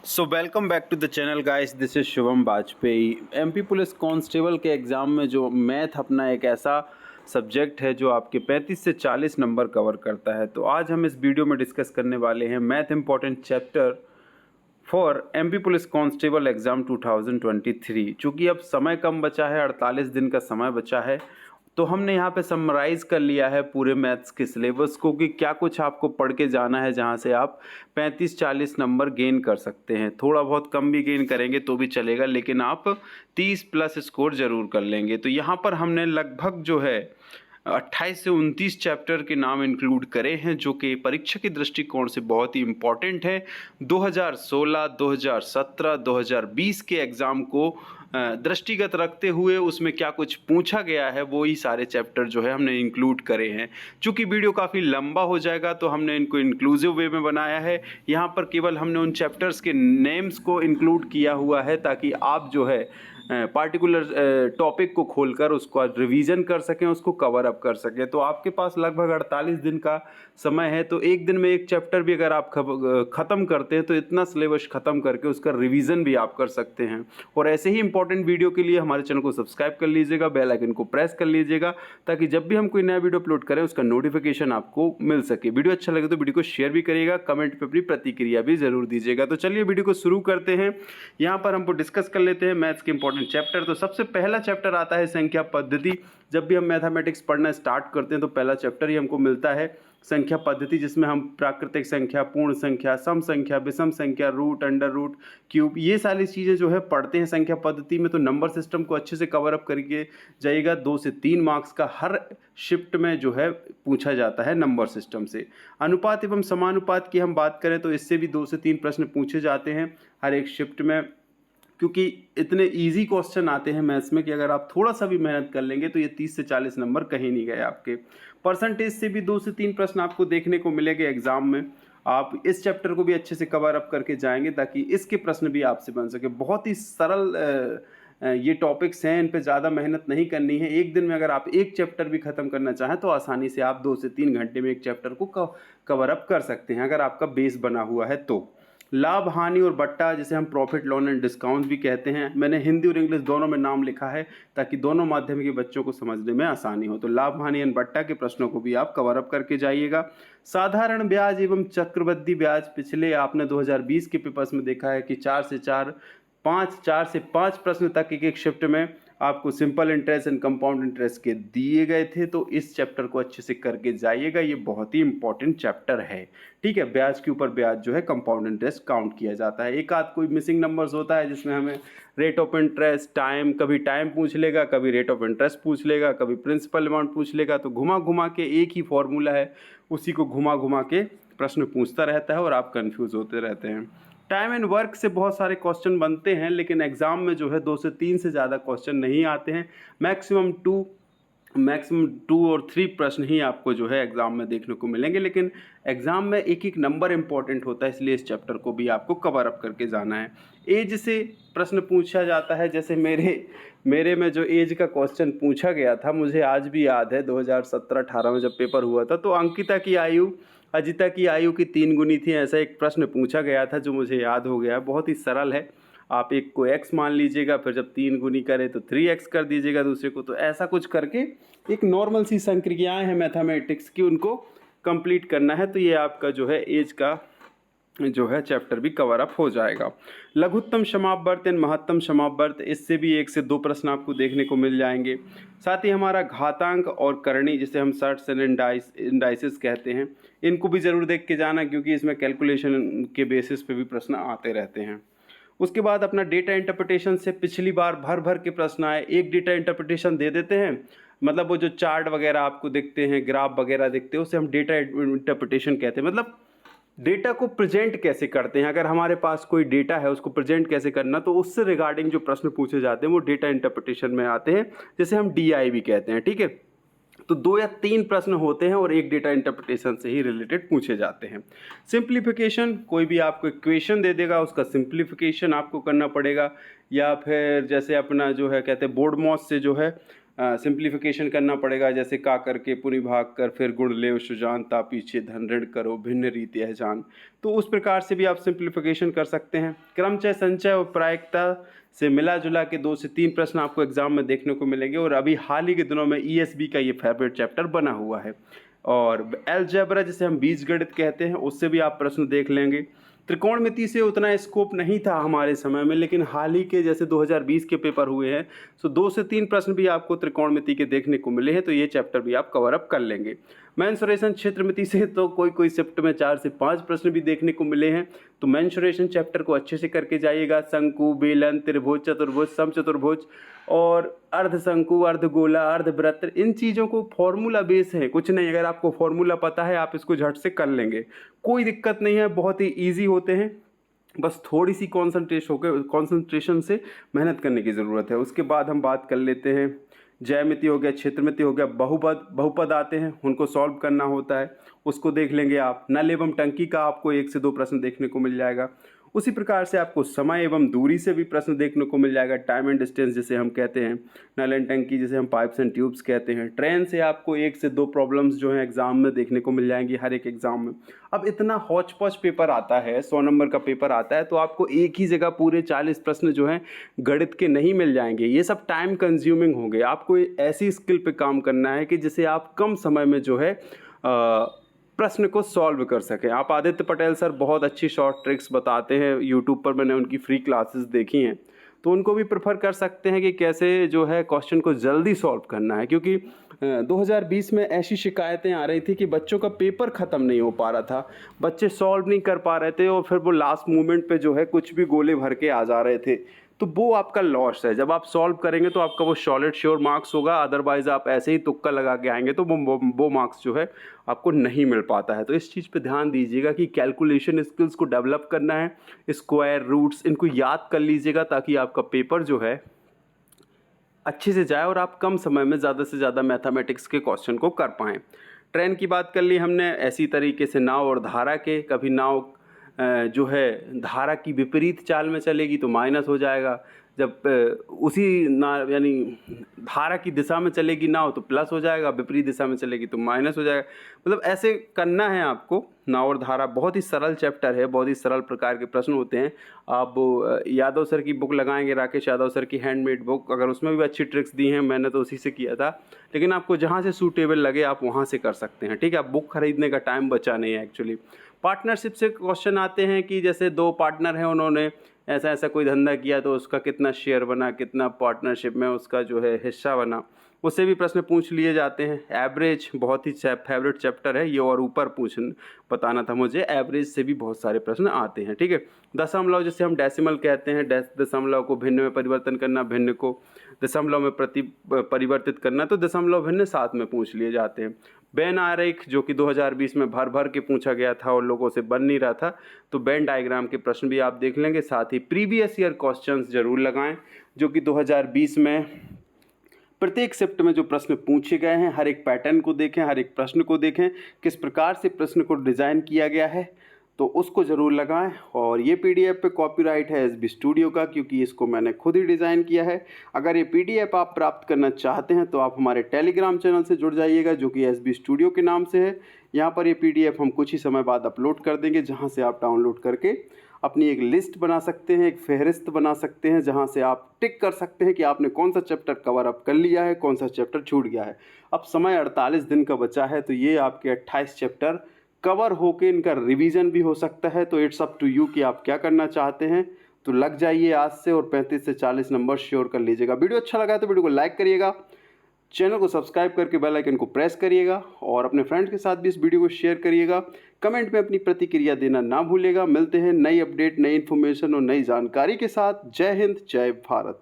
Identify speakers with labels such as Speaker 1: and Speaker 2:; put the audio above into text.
Speaker 1: So welcome back to the channel guys, this is Shubham Vajpayee. MP police constable के exam में जो math अपना एक ऐसा सब्जेक्ट है जो आपके 35 से 40 नंबर कवर करता है। तो आज हम इस वीडियो में डिस्कस करने वाले हैं math important chapter for MP police constable exam 2023। चूँकि अब समय कम बचा है, 48 दिन का समय बचा है, तो हमने यहाँ पे समराइज़ कर लिया है पूरे मैथ्स के सिलेबस को कि क्या कुछ आपको पढ़ के जाना है जहाँ से आप 35-40 नंबर गेन कर सकते हैं। थोड़ा बहुत कम भी गेन करेंगे तो भी चलेगा, लेकिन आप 30 प्लस स्कोर ज़रूर कर लेंगे। तो यहाँ पर हमने लगभग जो है 28 से 29 चैप्टर के नाम इंक्लूड करे हैं जो कि परीक्षा के दृष्टिकोण से बहुत ही इम्पॉर्टेंट है। 2016, 2017, 2020 के एग्ज़ाम को दृष्टिगत रखते हुए उसमें क्या कुछ पूछा गया है वो ही सारे चैप्टर जो है हमने इंक्लूड करे हैं। चूँकि वीडियो काफ़ी लंबा हो जाएगा तो हमने इनको इंक्लूसिव वे में बनाया है। यहाँ पर केवल हमने उन चैप्टर्स के नेम्स को इंक्लूड किया हुआ है ताकि आप जो है पार्टिकुलर टॉपिक को खोलकर उसको रिवीजन कर सकें, उसको कवर अप कर सकें। तो आपके पास लगभग 48 दिन का समय है, तो एक दिन में एक चैप्टर भी अगर आप ख़त्म करते हैं तो इतना सिलेबस ख़त्म करके उसका रिवीजन भी आप कर सकते हैं। और ऐसे ही इंपॉर्टेंट वीडियो के लिए हमारे चैनल को सब्सक्राइब कर लीजिएगा, बेल आइकन को प्रेस कर लीजिएगा ताकि जब भी हम कोई नया वीडियो अपलोड करें उसका नोटिफिकेशन आपको मिल सके। वीडियो अच्छा लगे तो वीडियो को शेयर भी करिएगा, कमेंट पर अपनी प्रतिक्रिया भी ज़रूर दीजिएगा। तो चलिए वीडियो को शुरू करते हैं। यहाँ पर हमको डिस्कस कर लेते हैं मैथ्स के इंपॉर्टेंट चैप्टर। तो सबसे पहला चैप्टर आता है संख्या पद्धति। जब भी हम मैथमेटिक्स पढ़ना स्टार्ट करते हैं तो पहला चैप्टर ही हमको मिलता है संख्या पद्धति, जिसमें हम प्राकृतिक संख्या, पूर्ण संख्या, सम संख्या, विषम संख्या, रूट, अंडर रूट, क्यूब, ये सारी चीज़ें जो है पढ़ते हैं संख्या पद्धति में। तो नंबर सिस्टम को अच्छे से कवर अप करके जाइएगा। 2 से 3 मार्क्स का हर शिफ्ट में जो है पूछा जाता है नंबर सिस्टम से। अनुपात एवं समानुपात की हम बात करें तो इससे भी 2 से 3 प्रश्न पूछे जाते हैं हर एक शिफ्ट में, क्योंकि इतने इजी क्वेश्चन आते हैं मैथ्स में कि अगर आप थोड़ा सा भी मेहनत कर लेंगे तो ये 30 से 40 नंबर कहीं नहीं गए आपके। परसेंटेज से भी 2 से 3 प्रश्न आपको देखने को मिलेंगे एग्जाम में। आप इस चैप्टर को भी अच्छे से कवर अप करके जाएंगे ताकि इसके प्रश्न भी आपसे बन सके। बहुत ही सरल ये टॉपिक्स हैं, इन पे ज़्यादा मेहनत नहीं करनी है। एक दिन में अगर आप एक चैप्टर भी ख़त्म करना चाहें तो आसानी से आप 2 से 3 घंटे में एक चैप्टर को कवर अप कर सकते हैं अगर आपका बेस बना हुआ है तो। लाभ, हानि और बट्टा, जिसे हम प्रॉफिट, लॉस एंड डिस्काउंट भी कहते हैं, मैंने हिंदी और इंग्लिश दोनों में नाम लिखा है ताकि दोनों माध्यम के बच्चों को समझने में आसानी हो। तो लाभ, हानि एंड बट्टा के प्रश्नों को भी आप कवर अप करके जाइएगा। साधारण ब्याज एवं चक्रवृद्धि ब्याज, पिछले आपने 2020 के पेपर्स में देखा है कि 4 से 5 प्रश्न तक एक शिफ्ट में आपको simple interest and compound interest के दिए गए थे। तो इस चैप्टर को अच्छे से करके जाइएगा, ये बहुत ही इंपॉर्टेंट चैप्टर है। ठीक है, ब्याज के ऊपर ब्याज जो है कंपाउंड इंटरेस्ट काउंट किया जाता है। एक आध कोई मिसिंग नंबर्स होता है जिसमें हमें रेट ऑफ इंटरेस्ट, टाइम, कभी टाइम पूछ लेगा, कभी रेट ऑफ इंटरेस्ट पूछ लेगा, कभी प्रिंसिपल अमाउंट पूछ लेगा। तो घुमा घुमा के एक ही फॉर्मूला है, उसी को घुमा घुमा के प्रश्न पूछता रहता है और आप कन्फ्यूज़ होते रहते हैं। टाइम एंड वर्क से बहुत सारे क्वेश्चन बनते हैं, लेकिन एग्ज़ाम में जो है 2 से 3 से ज़्यादा क्वेश्चन नहीं आते हैं। मैक्सिमम 2 और 3 प्रश्न ही आपको जो है एग्ज़ाम में देखने को मिलेंगे, लेकिन एग्ज़ाम में एक एक नंबर इंपॉर्टेंट होता है, इसलिए इस चैप्टर को भी आपको कवर अप करके जाना है। एज से प्रश्न पूछा जाता है, जैसे मेरे में जो एज का क्वेश्चन पूछा गया था, मुझे आज भी याद है 2017-18 में जब पेपर हुआ था, तो अंकिता की आयु अजिता की आयु की 3 गुनी थी, ऐसा एक प्रश्न पूछा गया था जो मुझे याद हो गया। बहुत ही सरल है, आप एक को x मान लीजिएगा, फिर जब 3 गुनी करे तो 3x कर दीजिएगा दूसरे को। तो ऐसा कुछ करके एक नॉर्मल सी संक्रियाएं हैं मैथमेटिक्स की, उनको कंप्लीट करना है। तो ये आपका जो है एज का जो है चैप्टर भी कवर अप हो जाएगा। लघुत्तम समापवर्त एंड महत्तम समापवर्त, इससे भी 1 से 2 प्रश्न आपको देखने को मिल जाएंगे। साथ ही हमारा घातांक और करणी, जिसे हम सर्ट्स एंड इंडाइसिस कहते हैं, इनको भी ज़रूर देख के जाना, क्योंकि इसमें कैलकुलेशन के बेसिस पे भी प्रश्न आते रहते हैं। उसके बाद अपना डेटा इंटरप्रिटेशन से पिछली बार भर भर के प्रश्न आए। एक डेटा इंटरप्रिटेशन दे देते हैं, मतलब वो जो चार्ट वगैरह आपको दिखते हैं, ग्राफ वगैरह दिखते हैं, उसे हम डेटा इंटरप्रिटेशन कहते हैं। मतलब डेटा को प्रेजेंट कैसे करते हैं, अगर हमारे पास कोई डेटा है उसको प्रेजेंट कैसे करना, तो उससे रिगार्डिंग जो प्रश्न पूछे जाते हैं वो डेटा इंटरप्रिटेशन में आते हैं, जैसे हम DI भी कहते हैं। ठीक है, तो 2 या 3 प्रश्न होते हैं और एक डेटा इंटरप्रिटेशन से ही रिलेटेड पूछे जाते हैं। सिंप्लीफिकेशन, कोई भी आपको इक्वेशन दे देगा, उसका सिंप्लीफिकेशन आपको करना पड़ेगा, या फिर जैसे अपना जो है कहते हैं बोर्ड मॉस से जो है सिंप्लीफिकेशन करना पड़ेगा, जैसे का करके पुनि भाग कर फिर गुण ले सुजान ता पीछे धन ऋण करो भिन्न रीति है जान। तो उस प्रकार से भी आप सिंप्लीफिकेशन कर सकते हैं। क्रमचय संचय और प्रायिकता से मिला जुला के 2 से 3 प्रश्न आपको एग्जाम में देखने को मिलेंगे। और अभी हाल ही के दिनों में ईएसबी का ये फेवरेट चैप्टर बना हुआ है। और अलजेब्रा जिसे हम बीजगणित कहते हैं उससे भी आप प्रश्न देख लेंगे। त्रिकोणमिति से उतना स्कोप नहीं था हमारे समय में, लेकिन हाल ही के जैसे 2020 के पेपर हुए हैं तो 2 से 3 प्रश्न भी आपको त्रिकोणमिति के देखने को मिले हैं, तो ये चैप्टर भी आप कवर अप कर लेंगे। मेंसुरेशन क्षेत्रमिति से तो कोई शिफ्ट में 4 से 5 प्रश्न भी देखने को मिले हैं, तो मेंसुरेशन चैप्टर को अच्छे से करके जाइएगा। शंकु, बेलन, त्रिभुज, चतुर्भुज, समचतुर्भुज और अर्ध शंकु, अर्ध गोला, अर्ध वृत्त, इन चीज़ों को फॉर्मूला बेस है, कुछ नहीं। अगर आपको फॉर्मूला पता है आप इसको झट से कर लेंगे, कोई दिक्कत नहीं है, बहुत ही ईजी होते हैं। बस थोड़ी सी कॉन्सेंट्रेशन से मेहनत करने की ज़रूरत है। उसके बाद हम बात कर लेते हैं ज्यामिति हो गया, क्षेत्रमिति हो गया, बहुपद आते हैं, उनको सॉल्व करना होता है, उसको देख लेंगे आप। नल एवं टंकी का आपको 1 से 2 प्रश्न देखने को मिल जाएगा। उसी प्रकार से आपको समय एवं दूरी से भी प्रश्न देखने को मिल जाएगा। टाइम एंड डिस्टेंस जिसे हम कहते हैं, नल एंड टंकी जिसे हम पाइप्स एंड ट्यूब्स कहते हैं। ट्रेन से आपको 1 से 2 प्रॉब्लम्स जो हैं एग्जाम में देखने को मिल जाएंगी हर एक एग्जाम में। अब इतना हौच पौच पेपर आता है, 100 नंबर का पेपर आता है, तो आपको एक ही जगह पूरे 40 प्रश्न जो हैं गणित के नहीं मिल जाएंगे। ये सब टाइम कंज्यूमिंग होंगे। आपको ऐसी स्किल पे काम करना है कि जिसे आप कम समय में जो है प्रश्न को सॉल्व कर सकें। आप आदित्य पटेल सर बहुत अच्छी शॉर्ट ट्रिक्स बताते हैं यूट्यूब पर, मैंने उनकी फ्री क्लासेस देखी हैं, तो उनको भी प्रेफर कर सकते हैं कि कैसे जो है क्वेश्चन को जल्दी सॉल्व करना है। क्योंकि 2020 में ऐसी शिकायतें आ रही थी कि बच्चों का पेपर ख़त्म नहीं हो पा रहा था, बच्चे सॉल्व नहीं कर पा रहे थे और फिर वो लास्ट मोमेंट पे जो है कुछ भी गोले भर के आ जा रहे थे, तो वो आपका लॉस है। जब आप सॉल्व करेंगे तो आपका वो सॉलिड श्योर मार्क्स होगा, अदरवाइज़ आप ऐसे ही तुक्का लगा के आएंगे तो वो मार्क्स जो है आपको नहीं मिल पाता है। तो इस चीज़ पे ध्यान दीजिएगा कि कैलकुलेशन स्किल्स को डेवलप करना है, स्क्वायर रूट्स इनको याद कर लीजिएगा ताकि आपका पेपर जो है अच्छे से जाए और आप कम समय में ज़्यादा से ज़्यादा मैथमेटिक्स के क्वेश्चन को कर पाएँ। ट्रेन की बात कर ली हमने, ऐसी तरीके से नाव और धारा के, कभी नाव जो है धारा की विपरीत चाल में चलेगी तो माइनस हो जाएगा, जब उसी यानी धारा की दिशा में चलेगी नाव तो प्लस हो जाएगा, विपरीत दिशा में चलेगी तो माइनस हो जाएगा। मतलब ऐसे करना है आपको। नाव और धारा बहुत ही सरल चैप्टर है, बहुत ही सरल प्रकार के प्रश्न होते हैं। आप यादव सर की बुक लगाएंगे, राकेश यादव सर की हैंडमेड बुक, अगर उसमें भी अच्छी ट्रिक्स दी हैं, मैंने तो उसी से किया था, लेकिन आपको जहाँ से सूटेबल लगे आप वहाँ से कर सकते हैं। ठीक है, आप बुक खरीदने का टाइम बचा नहीं है एक्चुअली। पार्टनरशिप से क्वेश्चन आते हैं कि जैसे 2 पार्टनर हैं, उन्होंने ऐसा ऐसा कोई धंधा किया तो उसका कितना शेयर बना, कितना पार्टनरशिप में उसका जो है हिस्सा बना, उससे भी प्रश्न पूछ लिए जाते हैं। एवरेज बहुत ही फेवरेट चैप्टर है ये, और ऊपर बताना था मुझे, एवरेज से भी बहुत सारे प्रश्न आते हैं। ठीक है, दशमलव जिसे हम डेसिमल कहते हैं, दशमलव को भिन्न में परिवर्तन करना, भिन्न को दशमलव में परिवर्तित करना, तो दशमलव भिन्न साथ में पूछ लिए जाते हैं। वेन आरेख जो कि 2020 में भर के पूछा गया था और लोगों से बन नहीं रहा था, तो वेन डायग्राम के प्रश्न भी आप देख लेंगे। साथ ही प्रीवियस ईयर क्वेश्चंस जरूर लगाएं, जो कि 2020 में प्रत्येक शिफ्ट में जो प्रश्न पूछे गए हैं, हर एक पैटर्न को देखें, हर एक प्रश्न को देखें, किस प्रकार से प्रश्न को डिज़ाइन किया गया है, तो उसको ज़रूर लगाएं। और ये पीडीएफ पे कॉपीराइट है एसबी स्टूडियो का, क्योंकि इसको मैंने खुद ही डिज़ाइन किया है। अगर ये पीडीएफ आप प्राप्त करना चाहते हैं तो आप हमारे टेलीग्राम चैनल से जुड़ जाइएगा, जो कि एसबी स्टूडियो के नाम से है। यहाँ पर ये पीडीएफ हम कुछ ही समय बाद अपलोड कर देंगे, जहाँ से आप डाउनलोड करके अपनी एक लिस्ट बना सकते हैं, एक फहरिस्त बना सकते हैं, जहाँ से आप टिक कर सकते हैं कि आपने कौन सा चैप्टर कवर अप कर लिया है, कौन सा चैप्टर छूट गया है। अब समय 48 दिन का बचा है, तो ये आपके 28 चैप्टर कवर होके इनका रिवीजन भी हो सकता है। तो इट्स अप टू यू कि आप क्या करना चाहते हैं। तो लग जाइए आज से और 35 से 40 नंबर श्योर कर लीजिएगा। वीडियो अच्छा लगा तो वीडियो को लाइक करिएगा, चैनल को सब्सक्राइब करके बेल आइकन को प्रेस करिएगा और अपने फ्रेंड्स के साथ भी इस वीडियो को शेयर करिएगा। कमेंट में अपनी प्रतिक्रिया देना ना भूलिएगा। मिलते हैं नई अपडेट, नई इन्फॉर्मेशन और नई जानकारी के साथ। जय हिंद, जय भारत।